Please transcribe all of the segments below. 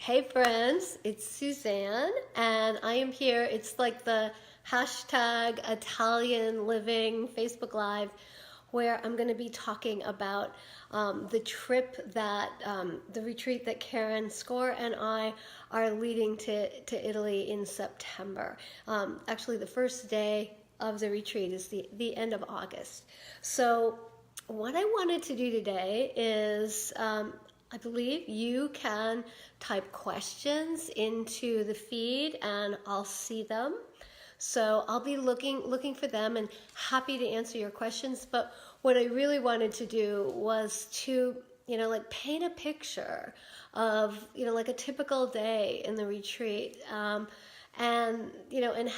Hey friends, it's Suzanne and I am here. It's like the hashtag Italian Living Facebook Live where I'm going to be talking about the trip that, the retreat that Karen Score and I are leading to Italy in September. Actually, the first day of the retreat is the end of August. So what I wanted to do today is I believe you can type questions into the feed and I'll see them. So I'll be looking for them and happy to answer your questions. But what I really wanted to do was to, like paint a picture of, like a typical day in the retreat. And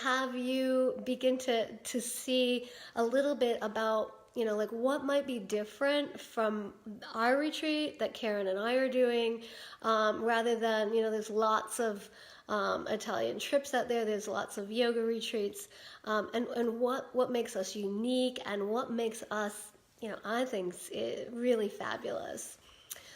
have you begin to see a little bit about like what might be different from our retreat that Karen and I are doing, rather than, there's lots of Italian trips out there, there's lots of yoga retreats, and what makes us unique and what makes us, I think really fabulous.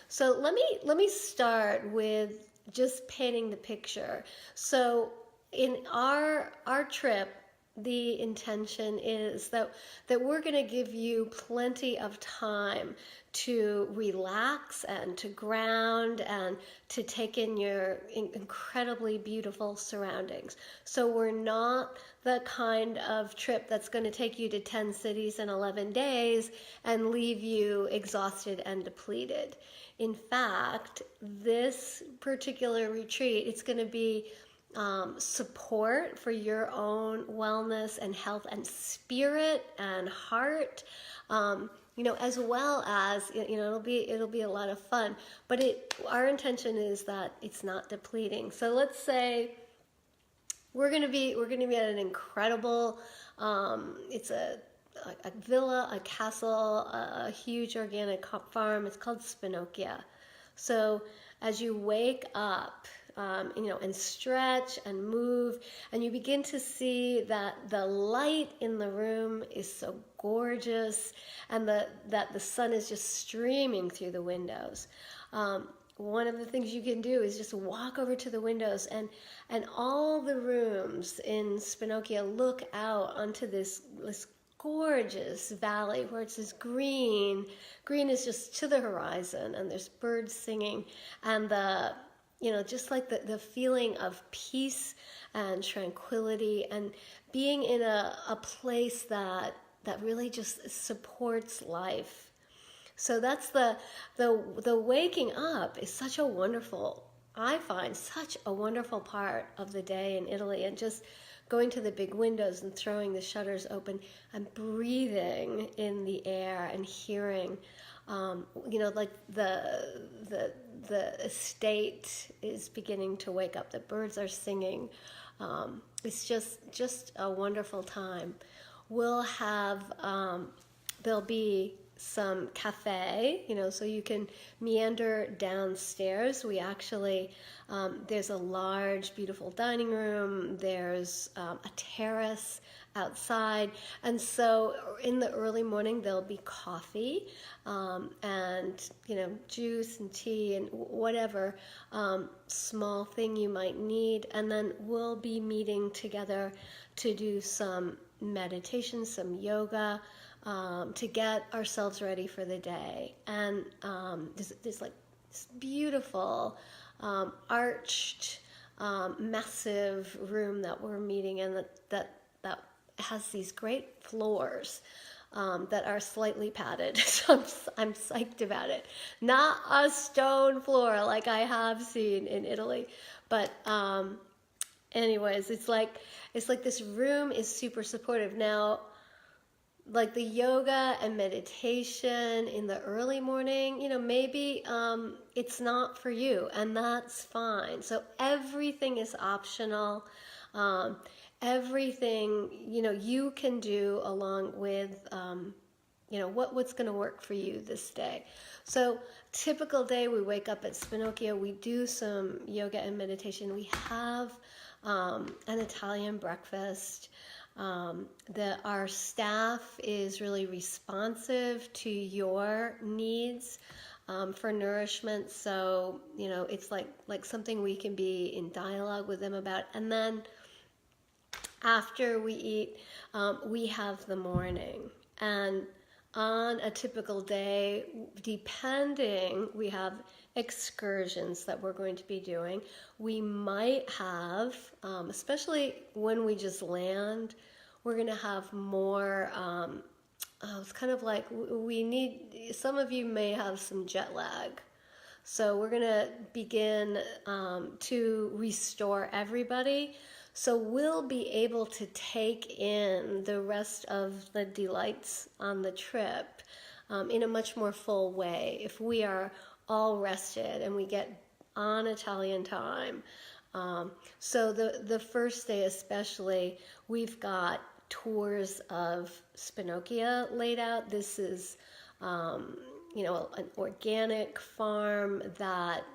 So let me start with just painting the picture. So in our trip, the intention is that we're going to give you plenty of time to relax and to ground and to take in your incredibly beautiful surroundings. So we're not the kind of trip that's going to take you to 10 cities in 11 days and leave you exhausted and depleted. In fact, this particular retreat, it's going to be support for your own wellness and health and spirit and heart, as well as it'll be a lot of fun. But our intention is that it's not depleting. So let's say we're gonna be at an incredible. It's a villa, a castle, a huge organic farm. It's called Spinocchia. So as you wake up, and stretch and move, and you begin to see that the light in the room is so gorgeous, and that the sun is just streaming through the windows. One of the things you can do is just walk over to the windows, and all the rooms in Spinocchia look out onto this gorgeous valley where it's this green is just to the horizon, and there's birds singing, and just like the feeling of peace and tranquility and being in a place that really just supports life. So that's the waking up is I find such a wonderful part of the day in Italy, and just going to the big windows and throwing the shutters open and breathing in the air and hearing, like the estate is beginning to wake up. The birds are singing. It's just a wonderful time. We'll have, there'll be some cafe, so you can meander downstairs. We actually, there's a large, beautiful dining room. There's a terrace outside, and so in the early morning there'll be coffee, and juice and tea and whatever small thing you might need, and then we'll be meeting together to do some meditation, some yoga, to get ourselves ready for the day. And there's like this beautiful arched massive room that we're meeting in, that has these great floors that are slightly padded. So I'm psyched about it. Not a stone floor like I have seen in Italy, but anyways, it's like this room is super supportive. Now, like the yoga and meditation in the early morning, maybe it's not for you, and that's fine. So everything is optional. Everything, you can do along with, what's going to work for you this day. So typical day, we wake up at Spinocchia, we do some yoga and meditation. We have an Italian breakfast. Our staff is really responsive to your needs. for nourishment. So, it's like something we can be in dialogue with them about. And then after we eat, we have the morning. And on a typical day, we have excursions that we're going to be doing. We might have, especially when we just land, we're going to have more, it's kind of like some of you may have some jet lag. So we're going to begin to restore everybody. So we'll be able to take in the rest of the delights on the trip in a much more full way if we are all rested and we get on Italian time. So the first day especially, we've got tours of Spinocchia laid out. This is an organic farm that,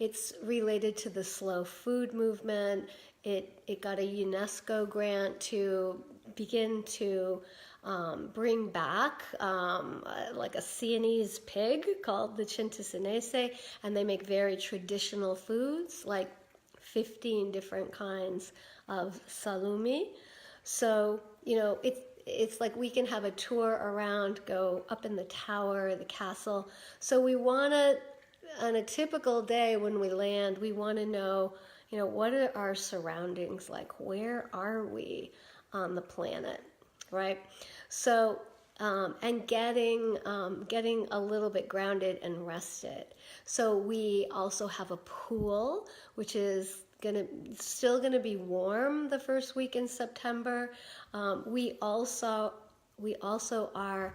it's related to the slow food movement. It got a UNESCO grant to begin to bring back like a Sienese pig called the Cintosinese, and they make very traditional foods, like 15 different kinds of salumi. So, it's like we can have a tour around, go up in the tower, the castle. So we want to, on a typical day when we land, we want to know, what are our surroundings like? Where are we on the planet, right? So, and getting a little bit grounded and rested. So we also have a pool, which is still gonna be warm the first week in September. We also are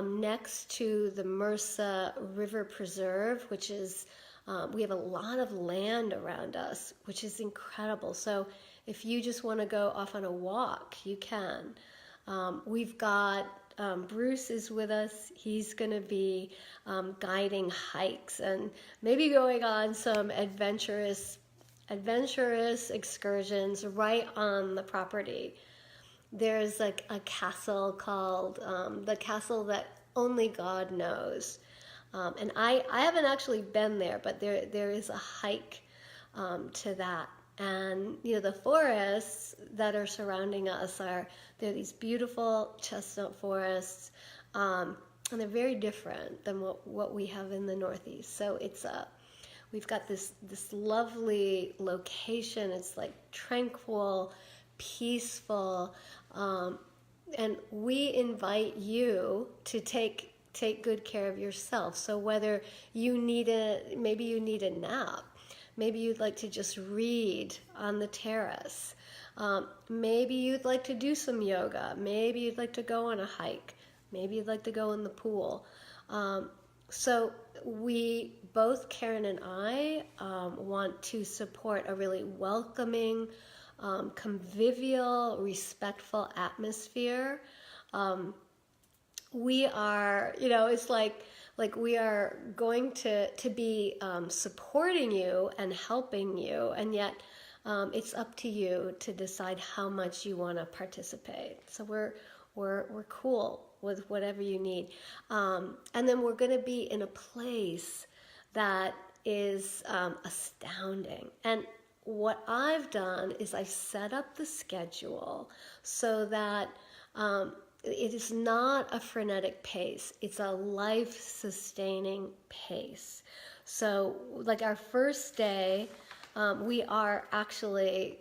next to the Mersa River Preserve, which is we have a lot of land around us, which is incredible. So if you just want to go off on a walk, you can. We've got Bruce is with us. He's going to be guiding hikes and maybe going on some adventurous excursions right on the property. There's like a castle called the castle that only God knows. And I haven't actually been there, but there is a hike to that. And the forests that are surrounding us they're these beautiful chestnut forests, and they're very different than what we have in the Northeast. So we've got this lovely location. It's like tranquil, peaceful, and we invite you to take good care of yourself. So whether maybe you need a nap, maybe you'd like to just read on the terrace, maybe you'd like to do some yoga, maybe you'd like to go on a hike, maybe you'd like to go in the pool. So we, both Karen and I, want to support a really welcoming, convivial, respectful atmosphere. We are, it's like we are going to be supporting you and helping you, and yet it's up to you to decide how much you want to participate. So we're cool with whatever you need, and then we're going to be in a place that is astounding. And what I've done is I've set up the schedule so that it is not a frenetic pace. It's a life-sustaining pace. So like our first day, we are actually,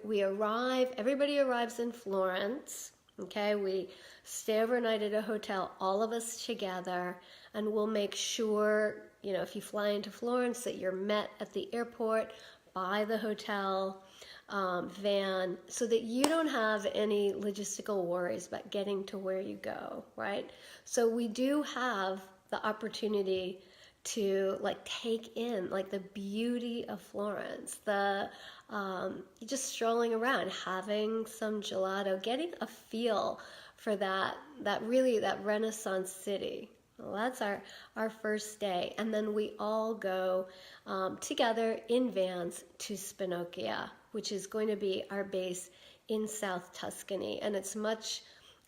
we arrive, everybody arrives in Florence, okay? We stay overnight at a hotel, all of us together, and we'll make sure, if you fly into Florence, that you're met at the airport by the hotel van, so that you don't have any logistical worries about getting to where you go, right? So we do have the opportunity to take in the beauty of Florence, just strolling around, having some gelato, getting a feel for that Renaissance city. Well, that's our first day, and then we all go together in vans to Spinocchia, which is going to be our base in South Tuscany, and it's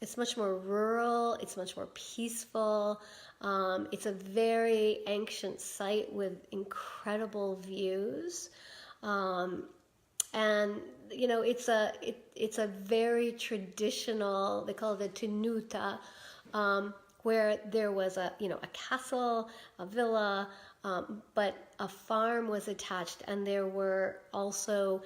It's much more rural. It's much more peaceful. It's a very ancient site with incredible views. And it's a very traditional. They call it a tenuta, where there was a castle, a villa, but a farm was attached, and there were also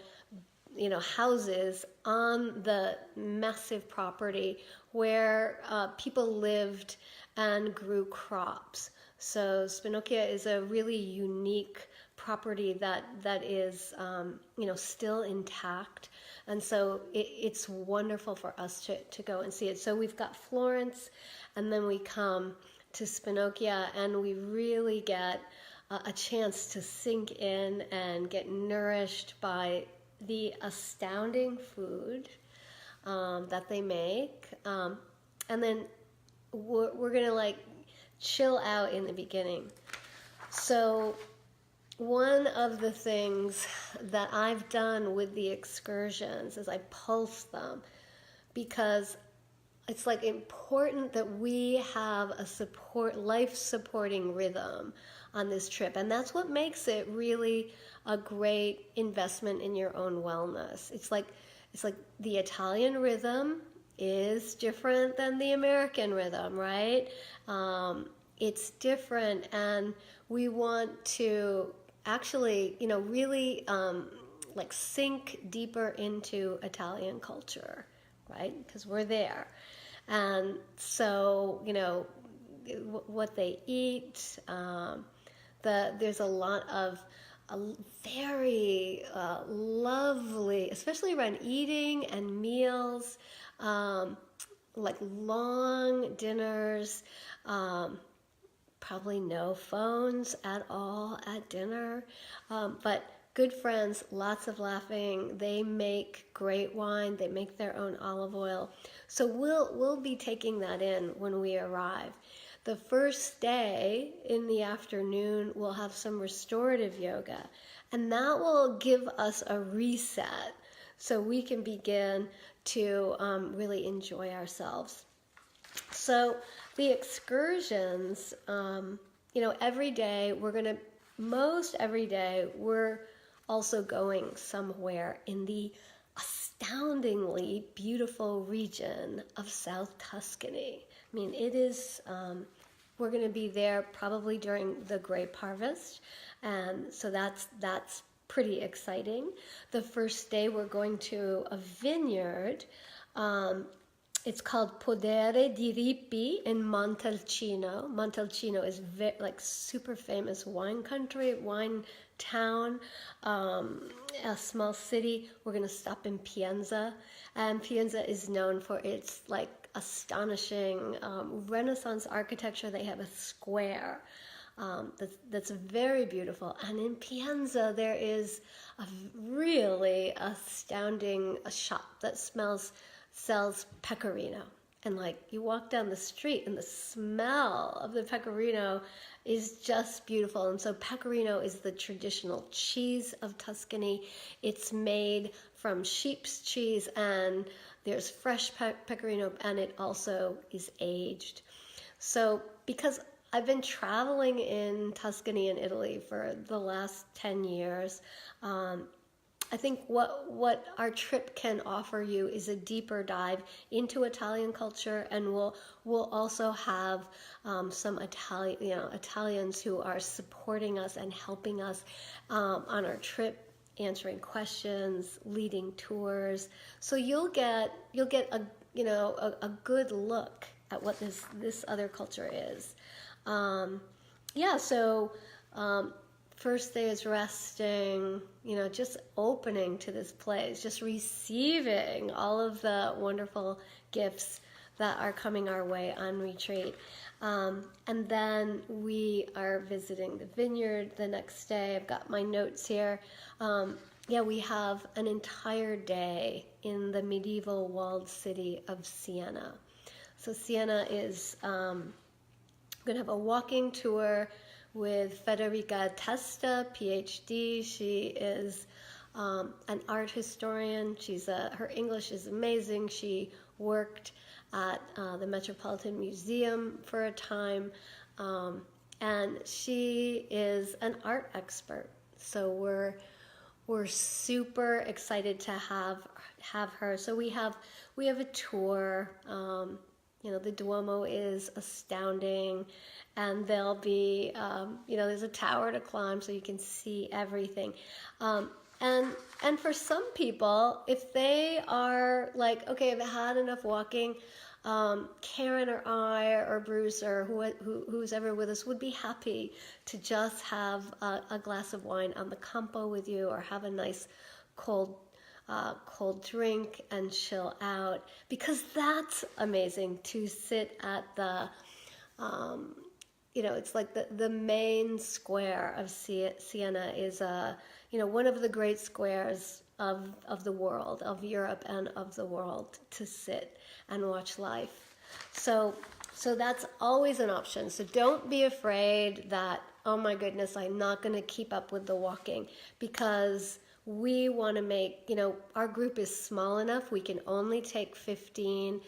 houses on the massive property where people lived and grew crops. So Spinocchia is a really unique property that is still intact, and so it's wonderful for us to go and see it. So we've got Florence, and then we come to Spinocchia, and we really get a chance to sink in and get nourished by the astounding food that they make, and then we're gonna chill out in the beginning. So one of the things that I've done with the excursions is I pulse them, because it's important that we have a life-supporting rhythm on this trip, and that's what makes it really a great investment in your own wellness. It's like the Italian rhythm is different than the American rhythm, right? It's different, and we want to actually, really sink deeper into Italian culture, right? Because we're there. And so, what they eat, there's a lot of very lovely, especially around eating and meals, long dinners, probably no phones at all at dinner, but good friends, lots of laughing. They make great wine. They make their own olive oil. So we'll be taking that in when we arrive. The first day in the afternoon, we'll have some restorative yoga, and that will give us a reset so we can begin to really enjoy ourselves. So the excursions, every day most every day we're also going somewhere in the astoundingly beautiful region of South Tuscany. I mean, it is, we're going to be there probably during the grape harvest, and so that's pretty exciting. The first day we're going to a vineyard. It's called Podere di Ripi in Montalcino. Montalcino is super famous wine country, wine town, a small city. We're going to stop in Pienza, and Pienza is known for its astonishing Renaissance architecture. They have a square that's very beautiful, and in Pienza there is a really astounding shop that sells pecorino, and you walk down the street and the smell of the pecorino is just beautiful. And so pecorino is the traditional cheese of Tuscany. It's made from sheep's cheese, and there's fresh pecorino, and it also is aged. So because I've been traveling in Tuscany and Italy for the last 10 years, I think what our trip can offer you is a deeper dive into Italian culture, and we'll also have some Italians who are supporting us and helping us on our trip, answering questions, leading tours. So you'll get a good look at what this other culture is. First day is resting, just opening to this place, just receiving all of the wonderful gifts that are coming our way on retreat. And then we are visiting the vineyard the next day. I've got my notes here. We have an entire day in the medieval walled city of Siena. So Siena is going to have a walking tour with Federica Testa, PhD. She is an art historian. Her English is amazing. She worked at the Metropolitan Museum for a time. And she is an art expert. So we're super excited to have her. So we have a tour. The Duomo is astounding, and there'll be there's a tower to climb so you can see everything. And for some people, if they are like, okay, I've had enough walking, Karen or I or Bruce or who's ever with us would be happy to just have a glass of wine on the campo with you, or have a nice cold drink and chill out, because that's amazing to sit at the it's like the main square of Siena is one of the great squares of the world, of Europe and of the world, to sit and watch life. So that's always an option. So don't be afraid that, oh my goodness, I'm not going to keep up with the walking, because we want to make, our group is small enough, we can only take 15,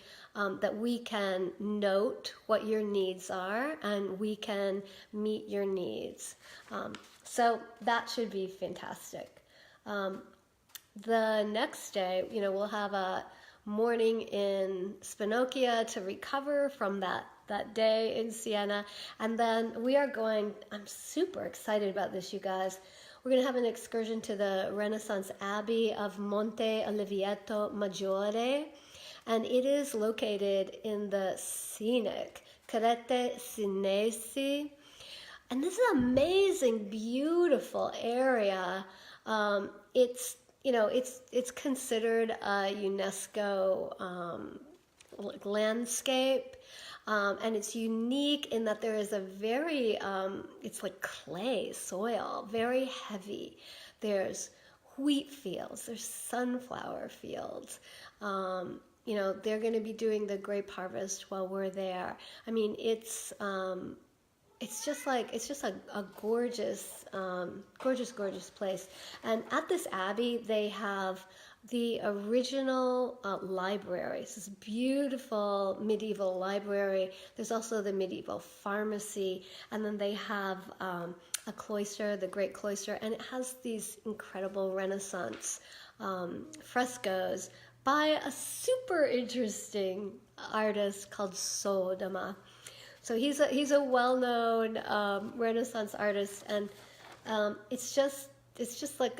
that we can note what your needs are and we can meet your needs. So that should be fantastic. The next day, we'll have a morning in Spinocchia to recover from that day in Siena. And then we are going, I'm super excited about this, you guys. We're going to have an excursion to the Renaissance Abbey of Monte Oliveto Maggiore. And it is located in the scenic Crete Sinesi. And this is an amazing, beautiful area. It's considered a UNESCO landscape, and it's unique in that there is a very, it's like clay soil, very heavy. There's wheat fields, there's sunflower fields. They're going to be doing the grape harvest while we're there. I mean, it's just a gorgeous, gorgeous place. And at this abbey, they have the original library. It's this beautiful medieval library. There's also the medieval pharmacy, and then they have a cloister, the Great Cloister, and it has these incredible Renaissance frescoes by a super interesting artist called Sodoma. So he's a well-known Renaissance artist, and it's just like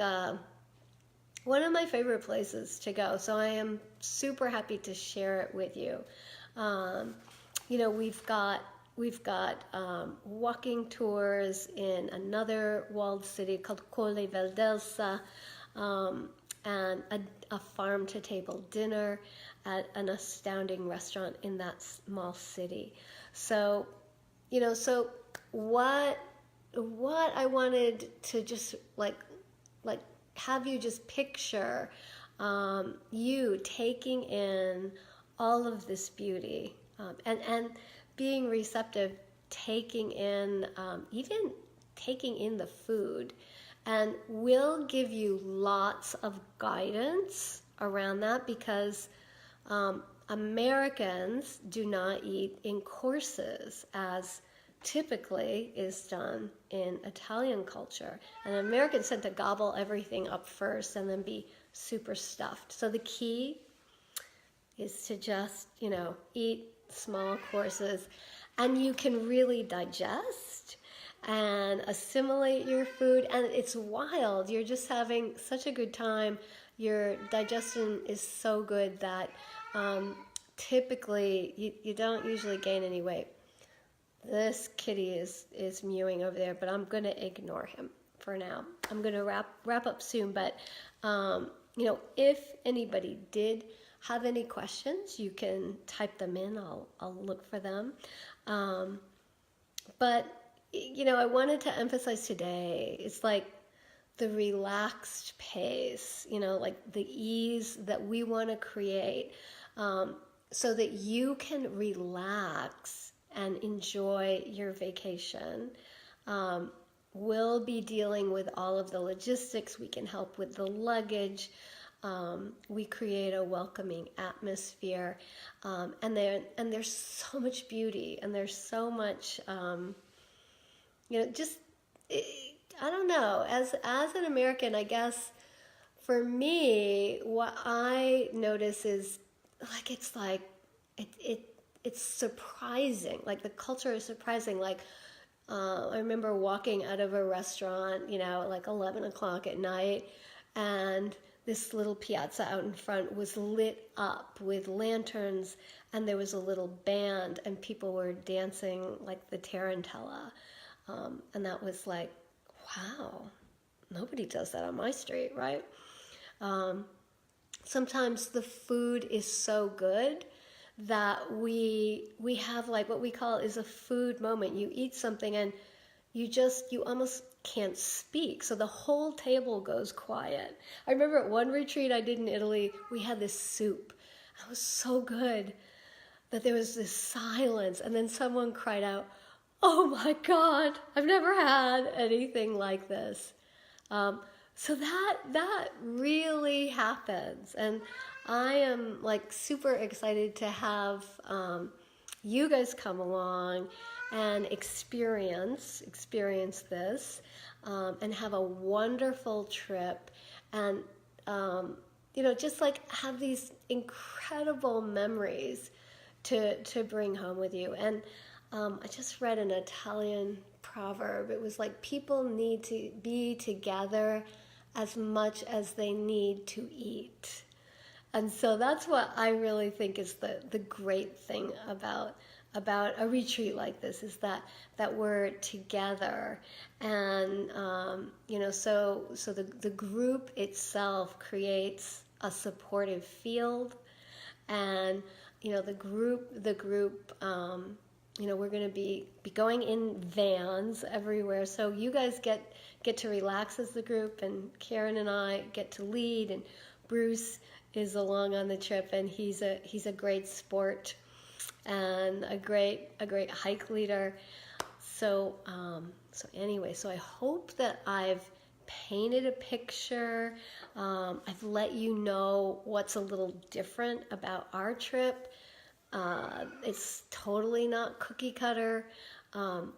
one of my favorite places to go. So I am super happy to share it with you. We've got walking tours in another walled city called Colle Valdelsa, and a farm-to-table dinner at an astounding restaurant in that small city. So, so what I wanted to just like have you just picture you taking in all of this beauty, and being receptive, taking in even taking in the food. And we'll give you lots of guidance around that, because Americans do not eat in courses as typically is done in Italian culture. And Americans tend to gobble everything up first and then be super stuffed. So the key is to just, eat small courses, and you can really digest and assimilate your food, and it's wild. You're just having such a good time. Your digestion is so good that typically you don't usually gain any weight. This kitty is mewing over there, but I'm going to ignore him for now. I'm going to wrap up soon, but if anybody did have any questions, you can type them in. I'll look for them. But I wanted to emphasize today, it's like the relaxed pace, like the ease that we want to create, so that you can relax and enjoy your vacation. We'll be dealing with all of the logistics. We can help with the luggage. We create a welcoming atmosphere, and there's so much beauty, and there's so much, just I don't know. As an American, I guess for me, what I notice is it's surprising. Like the culture is surprising. Like I remember walking out of a restaurant, like 11 o'clock at night, and this little piazza out in front was lit up with lanterns, and there was a little band, and people were dancing like the tarantella. And that was like, wow, nobody does that on my street, right? Sometimes the food is so good that we have like what we call is a food moment. You eat something and you almost can't speak. So the whole table goes quiet. I remember at one retreat I did in Italy, we had this soup. It was so good that there was this silence, and then someone cried out, "Oh my God, I've never had anything like this." So that really happens, and I am like super excited to have you guys come along and experience this, and have a wonderful trip, and just like have these incredible memories to bring home with you. And I just read an Italian proverb. It was like, people need to be together as much as they need to eat. And so that's what I really think is the great thing about a retreat like this, is that we're together. And so the group itself creates a supportive field. And the group we're going to be going in vans everywhere, so you guys get to relax as the group, and Karen and I get to lead, and Bruce is along on the trip, and he's a great sport and a great hike leader. So anyway, so I hope that I've painted a picture. I've let you know what's a little different about our trip. It's totally not cookie cutter.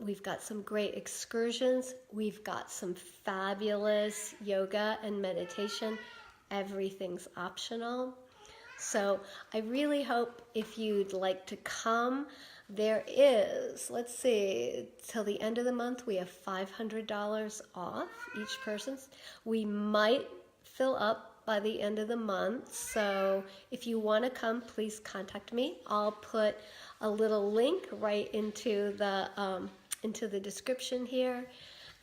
We've got some great excursions. We've got some fabulous yoga and meditation. Everything's optional. So I really hope, if you'd like to come, there is, let's see, till the end of the month, we have $500 off each person's. We might fill up by the end of the month, so if you want to come, please contact me. I'll put a little link right into the description here.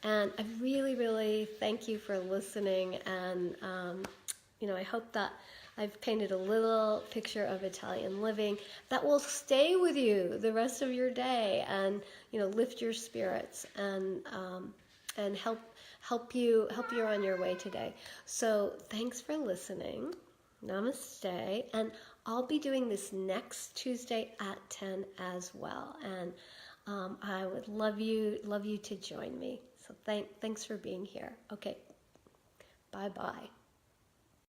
And I really, really thank you for listening, and I hope that I've painted a little picture of Italian living that will stay with you the rest of your day, and lift your spirits, and help you on your way today. So thanks for listening. Namaste. And I'll be doing this next Tuesday at 10 as well. And I would love you to join me. So thanks for being here. Okay. Bye-bye.